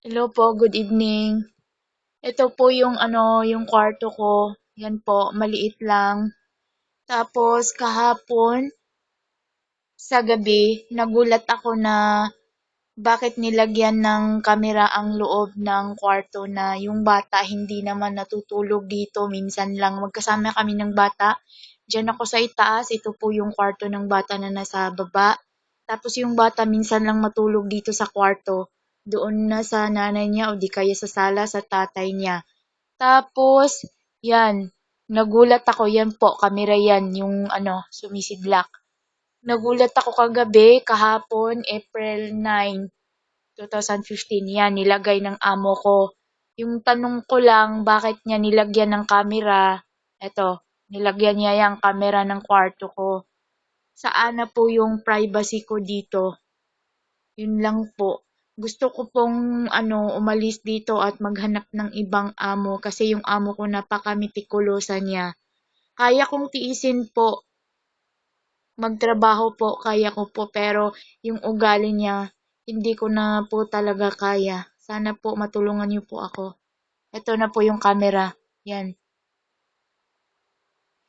Hello po, good evening. Ito po yung yung kwarto ko. Yan po, maliit lang. Tapos kahapon sa gabi, nagulat ako na bakit nilagyan ng kamera ang loob ng kwarto na yung bata hindi naman natutulog dito. Minsan lang magkasama kami ng bata. Diyan ako sa itaas. Ito po yung kwarto ng bata na nasa baba. Tapos yung bata minsan lang matulog dito sa kwarto. Doon na sa nanay niya o di kaya sa sala sa tatay niya. Tapos, yan, nagulat ako, yan po, kamera yan, yung sumisidlak. Nagulat ako kahapon, April 9, 2015, yan, nilagay ng amo ko. Yung tanong ko lang, bakit niya nilagyan ng camera, eto, nilagyan niya yung camera ng kwarto ko. Saan na po yung privacy ko dito? Yun lang po. Gusto ko pong umalis dito at maghanap ng ibang amo kasi yung amo ko napakamitikulosa niya. Kaya kong tiisin po, magtrabaho po, kaya ko po, pero yung ugali niya, hindi ko na po talaga kaya. Sana po matulungan niyo po ako. Ito na po yung camera. Yan.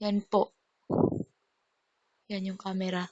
Yan po. Yan yung camera.